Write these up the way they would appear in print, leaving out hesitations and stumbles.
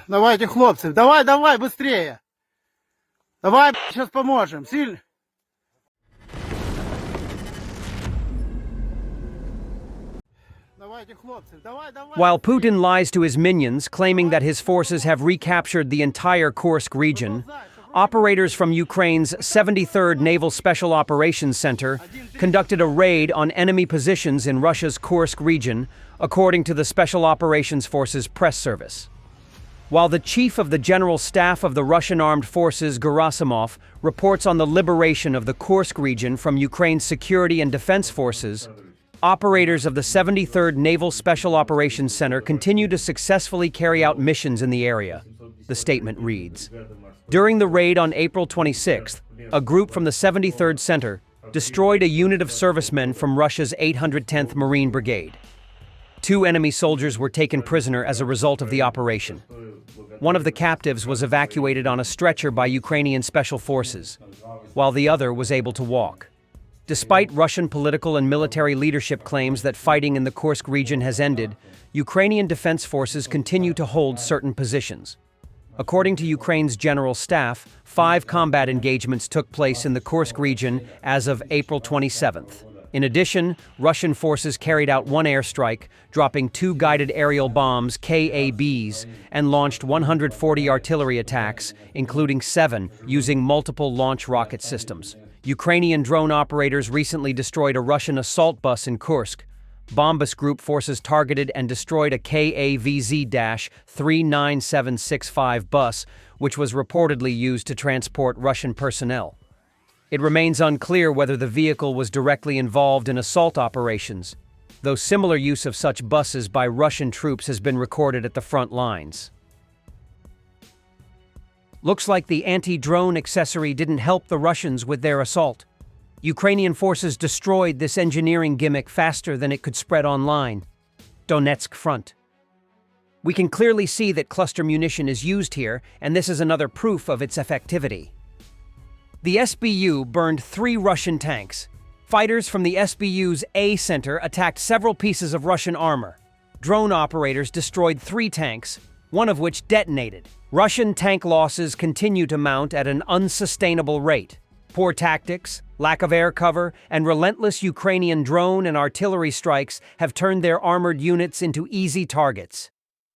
Давайте, хлопцы, давай, давай, быстрее. Давай, сейчас поможем. Сильно. Давайте, хлопцы, давай, давай. While Putin lies to his minions, claiming that his forces have recaptured the entire Kursk region, operators from Ukraine's 73rd Naval Special Operations Center conducted a raid on enemy positions in Russia's Kursk region, according to the Special Operations Forces press service. While the chief of the General Staff of the Russian Armed Forces, Gerasimov, reports on the liberation of the Kursk region from Ukraine's security and defense forces, operators of the 73rd Naval Special Operations Center continue to successfully carry out missions in the area, the statement reads. During the raid on April 26th, a group from the 73rd Center destroyed a unit of servicemen from Russia's 810th Marine Brigade. 2 enemy soldiers were taken prisoner as a result of the operation. One of the captives was evacuated on a stretcher by Ukrainian special forces, while the other was able to walk. Despite Russian political and military leadership claims that fighting in the Kursk region has ended, Ukrainian defense forces continue to hold certain positions. According to Ukraine's General Staff, 5 combat engagements took place in the Kursk region as of April 27th. In addition, Russian forces carried out 1 airstrike, dropping 2 guided aerial bombs, KABs, and launched 140 artillery attacks, including 7 using multiple launch rocket systems. Ukrainian drone operators recently destroyed a Russian assault bus in Kursk. Bombas Group forces targeted and destroyed a KAVZ-39765 bus, which was reportedly used to transport Russian personnel. It remains unclear whether the vehicle was directly involved in assault operations, though similar use of such buses by Russian troops has been recorded at the front lines. Looks like the anti-drone accessory didn't help the Russians with their assault. Ukrainian forces destroyed this engineering gimmick faster than it could spread online. Donetsk front. We can clearly see that cluster munition is used here, and this is another proof of its effectivity. The SBU burned 3 Russian tanks. Fighters from the SBU's A Center attacked several pieces of Russian armor. Drone operators destroyed 3 tanks, one of which detonated. Russian tank losses continue to mount at an unsustainable rate. Poor tactics, lack of air cover, and relentless Ukrainian drone and artillery strikes have turned their armored units into easy targets.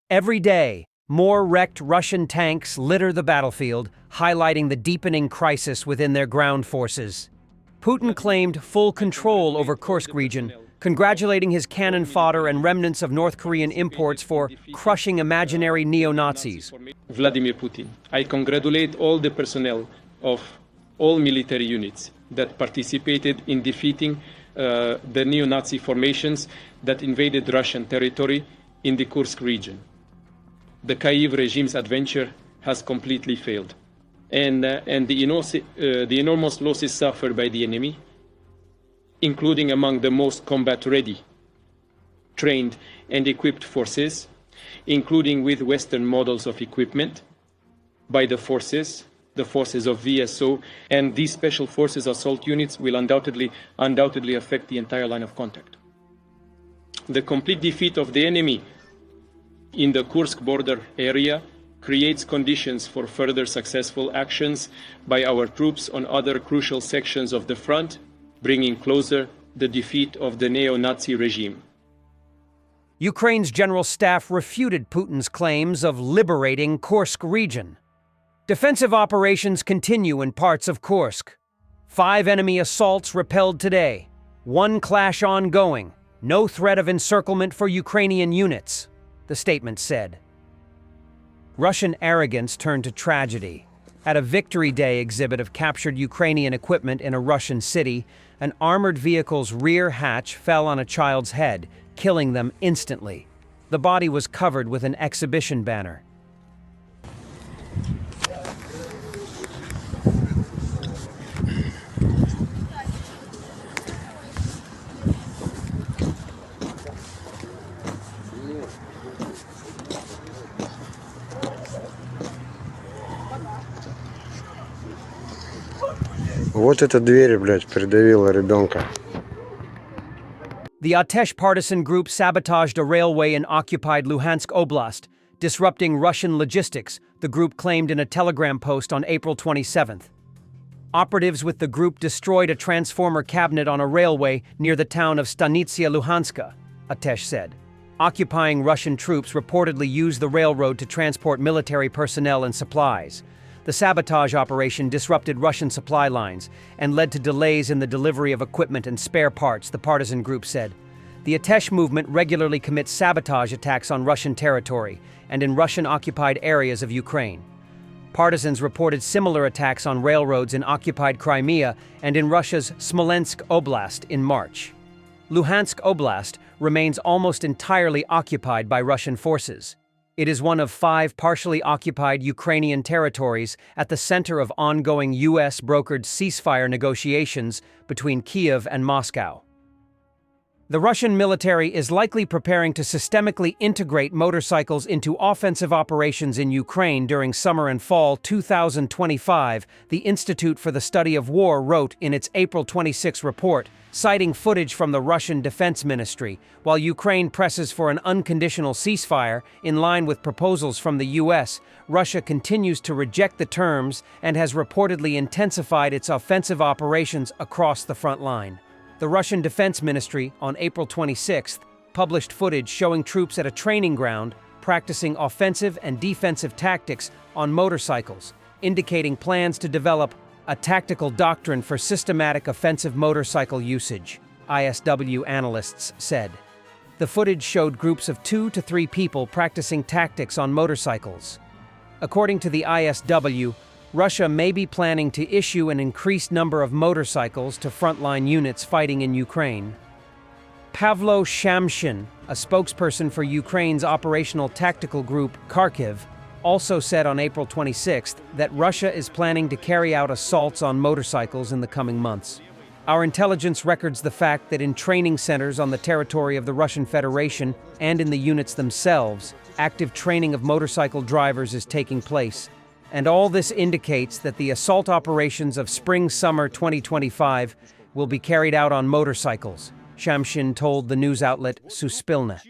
Every day, more wrecked Russian tanks litter the battlefield, highlighting the deepening crisis within their ground forces. Putin claimed full control over Kursk region, congratulating his cannon fodder and remnants of North Korean imports for crushing imaginary neo-Nazis. Vladimir Putin, I congratulate all the personnel of all military units that participated in defeating the neo-Nazi formations that invaded Russian territory in the Kursk region. The Kyiv regime's adventure has completely failed. And the enormous losses suffered by the enemy, including among the most combat-ready, trained and equipped forces, including with Western models of equipment, by the forces of VSO, and these special forces assault units will undoubtedly affect the entire line of contact. The complete defeat of the enemy in the Kursk border area creates conditions for further successful actions by our troops on other crucial sections of the front, bringing closer the defeat of the neo-Nazi regime. Ukraine's General Staff refuted Putin's claims of liberating Kursk region. Defensive operations continue in parts of Kursk. 5 enemy assaults repelled today. 1 clash ongoing. No threat of encirclement for Ukrainian units, the statement said. Russian arrogance turned to tragedy. At a Victory Day exhibit of captured Ukrainian equipment in a Russian city, an armored vehicle's rear hatch fell on a child's head, killing them instantly. The body was covered with an exhibition banner. Вот эта дверь, блядь, придавила ребенка. The Atesh partisan group sabotaged a railway in occupied Luhansk Oblast, disrupting Russian logistics, the group claimed in a Telegram post on April 27th. Operatives with the group destroyed a transformer cabinet on a railway near the town of Stanitsia Luhanska, Atesh said. Occupying Russian troops reportedly used the railroad to transport military personnel and supplies. The sabotage operation disrupted Russian supply lines and led to delays in the delivery of equipment and spare parts, the partisan group said. The Atesh movement regularly commits sabotage attacks on Russian territory and in Russian-occupied areas of Ukraine. Partisans reported similar attacks on railroads in occupied Crimea and in Russia's Smolensk Oblast in March. Luhansk Oblast remains almost entirely occupied by Russian forces. It is one of 5 partially occupied Ukrainian territories at the center of ongoing U.S.-brokered ceasefire negotiations between Kyiv and Moscow. The Russian military is likely preparing to systemically integrate motorcycles into offensive operations in Ukraine during summer and fall 2025, the Institute for the Study of War wrote in its April 26 report, citing footage from the Russian Defense Ministry, while Ukraine presses for an unconditional ceasefire in line with proposals from the U.S., Russia continues to reject the terms and has reportedly intensified its offensive operations across the front line. The Russian Defense Ministry, on April 26, published footage showing troops at a training ground practicing offensive and defensive tactics on motorcycles, indicating plans to develop a tactical doctrine for systematic offensive motorcycle usage, ISW analysts said. The footage showed groups of 2 to 3 people practicing tactics on motorcycles. According to the ISW, Russia may be planning to issue an increased number of motorcycles to frontline units fighting in Ukraine. Pavlo Shamshin, a spokesperson for Ukraine's operational tactical group Kharkiv, also said on April 26 that Russia is planning to carry out assaults on motorcycles in the coming months. Our intelligence records the fact that in training centers on the territory of the Russian Federation and in the units themselves, active training of motorcycle drivers is taking place. And all this indicates that the assault operations of spring-summer 2025 will be carried out on motorcycles, Shamshin told the news outlet Suspilne.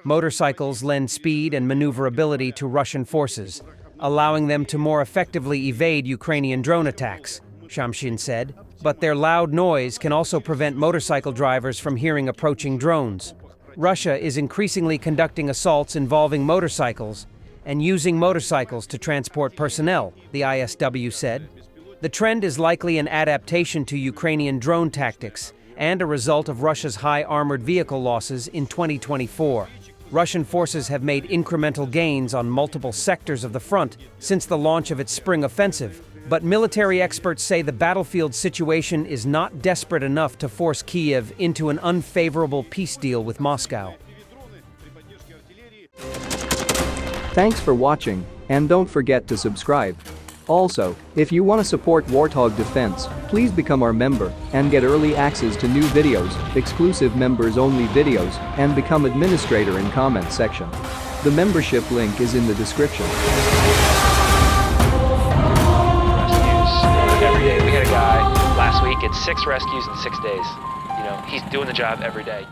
Motorcycles lend speed and maneuverability to Russian forces, allowing them to more effectively evade Ukrainian drone attacks, Shamshin said. But their loud noise can also prevent motorcycle drivers from hearing approaching drones. Russia is increasingly conducting assaults involving motorcycles and using motorcycles to transport personnel, the ISW said. The trend is likely an adaptation to Ukrainian drone tactics and a result of Russia's high armored vehicle losses in 2024. Russian forces have made incremental gains on multiple sectors of the front since the launch of its spring offensive, but military experts say the battlefield situation is not desperate enough to force Kyiv into an unfavorable peace deal with Moscow. Thanks for watching, and don't forget to subscribe. Also, if you want to support Warthog Defense, please become our member and get early access to new videos, exclusive members-only videos, and become administrator in comment section. The membership link is in the description. Rescues every day. We had a guy last week, it's 6 rescues in 6 days. You know, he's doing the job every day.